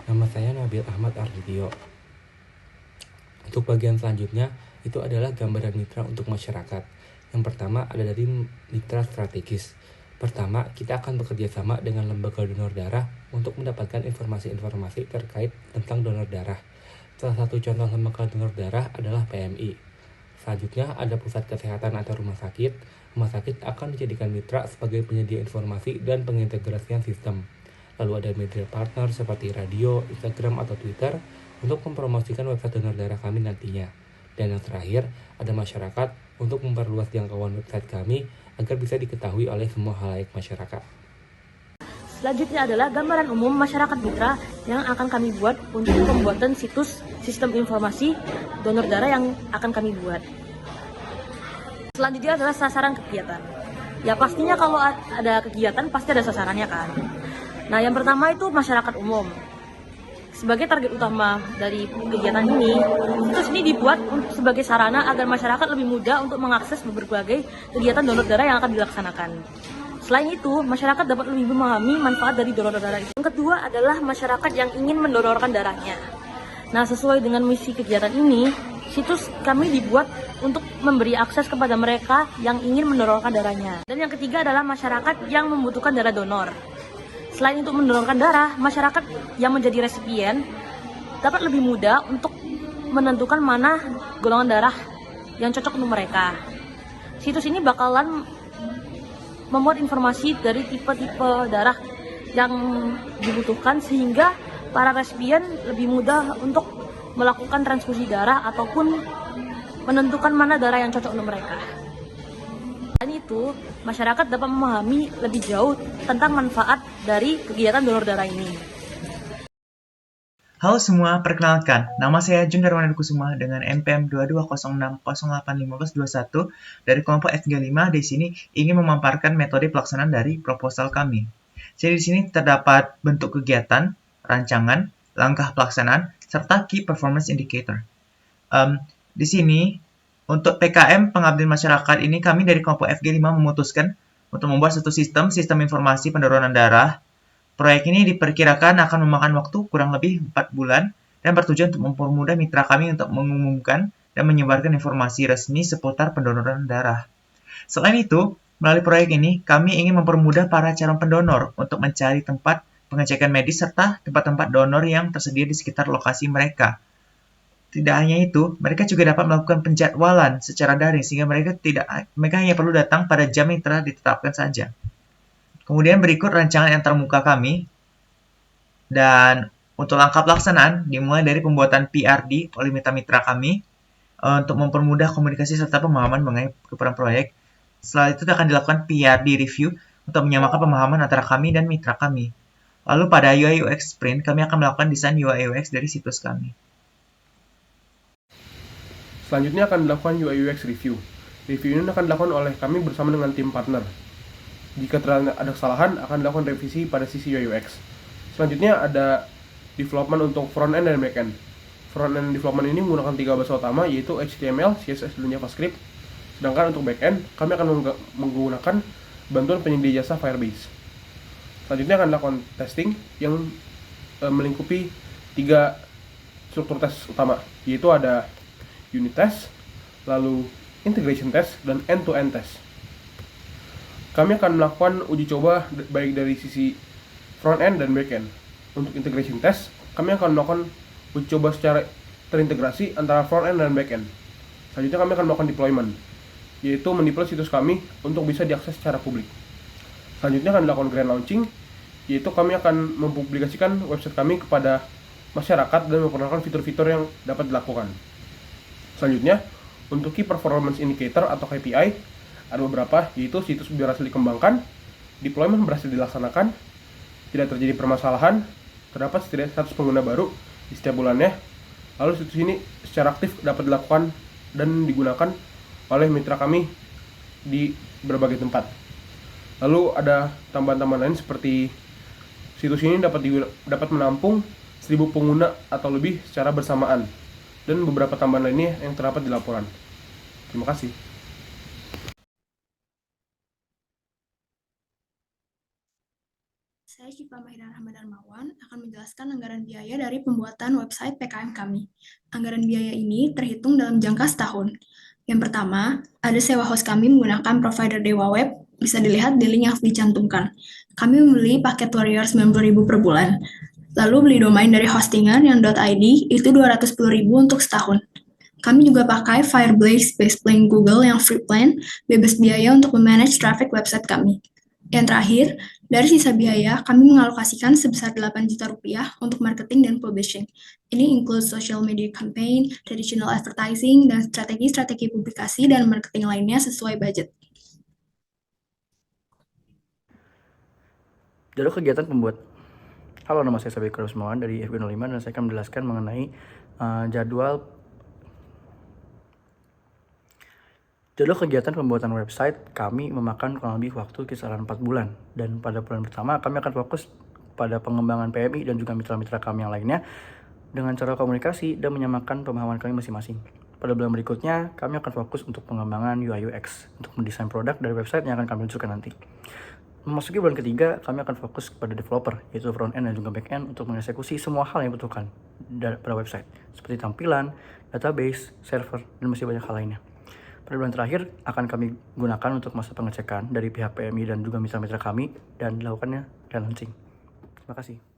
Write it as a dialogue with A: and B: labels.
A: Nama saya Nabil Ahmad Ardityo. Untuk bagian selanjutnya, itu adalah gambaran mitra untuk masyarakat. Yang pertama ada dari mitra strategis. Pertama, kita akan bekerja sama dengan lembaga donor darah untuk mendapatkan informasi-informasi terkait tentang donor darah. Salah satu contoh lembaga donor darah adalah PMI. Selanjutnya ada pusat kesehatan atau rumah sakit. Rumah sakit akan dijadikan mitra sebagai penyedia informasi dan pengintegrasian sistem. Lalu ada media partner seperti radio, Instagram, atau Twitter untuk mempromosikan website donor darah kami nantinya. Dan yang terakhir, ada masyarakat untuk memperluas jangkauan website kami agar bisa diketahui oleh semua halayak masyarakat.
B: Selanjutnya adalah gambaran umum masyarakat mitra yang akan kami buat untuk pembuatan situs sistem informasi donor darah yang akan kami buat. Selanjutnya adalah sasaran kegiatan. Ya pastinya kalau ada kegiatan pasti ada sasarannya kan. Nah yang pertama itu masyarakat umum. Sebagai target utama dari kegiatan ini, situs ini dibuat sebagai sarana agar masyarakat lebih mudah untuk mengakses berbagai kegiatan donor darah yang akan dilaksanakan. Selain itu, masyarakat dapat lebih memahami manfaat dari donor darah itu. Yang kedua adalah masyarakat yang ingin mendonorkan darahnya. Nah, sesuai dengan misi kegiatan ini, situs kami dibuat untuk memberi akses kepada mereka yang ingin mendonorkan darahnya. Dan yang ketiga adalah masyarakat yang membutuhkan darah donor. Selain untuk mendonorkan darah, masyarakat yang menjadi resipien dapat lebih mudah untuk menentukan mana golongan darah yang cocok untuk mereka. Situs ini bakalan memuat informasi dari tipe-tipe darah yang dibutuhkan sehingga para resipien lebih mudah untuk melakukan transfusi darah ataupun menentukan mana darah yang cocok untuk mereka. Dan itu, masyarakat dapat memahami lebih jauh tentang manfaat dari kegiatan donor darah ini.
C: Halo semua, perkenalkan, nama saya Jun Darmawan Kusuma dengan NPM 2206081521 dari kelompok F35. Di sini ingin memaparkan metode pelaksanaan dari proposal kami. Jadi di sini terdapat bentuk kegiatan, rancangan, langkah pelaksanaan, serta key performance indicator. Di sini untuk PKM pengabdian masyarakat ini kami dari kelompok FG5 memutuskan untuk membuat satu sistem informasi pendonoran darah. Proyek ini diperkirakan akan memakan waktu kurang lebih 4 bulan dan bertujuan untuk mempermudah mitra kami untuk mengumumkan dan menyebarkan informasi resmi seputar pendonoran darah. Selain itu, melalui proyek ini, kami ingin mempermudah para calon pendonor untuk mencari tempat pengecekan medis serta tempat-tempat donor yang tersedia di sekitar lokasi mereka. Tidak hanya itu, mereka juga dapat melakukan penjadwalan secara daring sehingga mereka hanya perlu datang pada jam yang telah ditetapkan saja. Kemudian berikut rancangan yang termuka kami. Dan untuk langkah pelaksanaan dimulai dari pembuatan PRD oleh mitra-mitra kami untuk mempermudah komunikasi serta pemahaman mengenai keperan proyek. Setelah itu akan dilakukan PRD review untuk menyamakan pemahaman antara kami dan mitra kami. Lalu pada UI UX sprint, kami akan melakukan desain UI UX dari situs kami.
D: Selanjutnya akan dilakukan UI UX review. Review ini akan dilakukan oleh kami bersama dengan tim partner. Jika ada kesalahan, akan dilakukan revisi pada sisi UI UX. Selanjutnya ada development untuk front end dan back end. Front end development ini menggunakan 3 bahasa utama, yaitu HTML, CSS, dan JavaScript. Sedangkan untuk back end, kami akan menggunakan bantuan penyedia jasa Firebase. Selanjutnya akan dilakukan testing yang melingkupi 3 struktur tes utama, yaitu ada unit test, lalu integration test, dan end-to-end test. Kami akan melakukan uji coba baik dari sisi front end dan back end. Untuk integration test, kami akan melakukan uji coba secara terintegrasi antara front end dan back end. Selanjutnya kami akan melakukan deployment, yaitu mendeploy situs kami untuk bisa diakses secara publik. Selanjutnya akan dilakukan grand launching, yaitu kami akan mempublikasikan website kami kepada masyarakat dan memperkenalkan fitur-fitur yang dapat dilakukan. Selanjutnya, untuk key performance indicator atau KPI, ada beberapa, yaitu situs berhasil dikembangkan, deployment berhasil dilaksanakan, tidak terjadi permasalahan, terdapat setidaknya 100 pengguna baru di setiap bulannya, lalu situs ini secara aktif dapat dilakukan dan digunakan oleh mitra kami di berbagai tempat. Lalu ada tambahan-tambahan lain seperti situs ini dapat menampung 1000 pengguna atau lebih secara bersamaan, dan beberapa tambahan lainnya yang terdapat di laporan. Terima kasih.
E: Saya Dipa Mahira Rahma Darmawan akan menjelaskan anggaran biaya dari pembuatan website PKM kami. Anggaran biaya ini terhitung dalam jangka setahun. Yang pertama, ada sewa host kami menggunakan provider Dewa Web, bisa dilihat di link yang dicantumkan. Kami membeli paket Warrior 90.000 per bulan. Lalu beli domain dari hostingan yang .id itu 210.000 untuk setahun. Kami juga pakai Firebase Base Plan Google yang free plan, bebas biaya untuk memanage traffic website kami. Yang terakhir, dari sisa biaya, kami mengalokasikan sebesar 8 juta rupiah untuk marketing dan publishing. Ini include social media campaign, traditional advertising, dan strategi-strategi publikasi dan marketing lainnya sesuai budget.
F: Jadwal kegiatan pembuat. Halo, nama saya Sabik Kurusmawan dari FB05 dan saya akan menjelaskan mengenai jadwal kegiatan pembuatan website kami memakan kurang lebih waktu kisaran 4 bulan. Dan pada bulan pertama kami akan fokus pada pengembangan PMI dan juga mitra-mitra kami yang lainnya dengan cara komunikasi dan menyamakan pemahaman kami masing-masing. Pada bulan berikutnya kami akan fokus untuk pengembangan UI UX untuk mendesain produk dari website yang akan kami luncurkan nanti. Memasuki bulan ketiga, kami akan fokus kepada developer, yaitu front-end dan juga back-end untuk mengeksekusi semua hal yang dibutuhkan pada website, seperti tampilan, database, server, dan masih banyak hal lainnya. Pada bulan terakhir, akan kami gunakan untuk masa pengecekan dari pihak PMI dan juga mitra-mitra kami, dan dilakukannya dan launching. Terima kasih.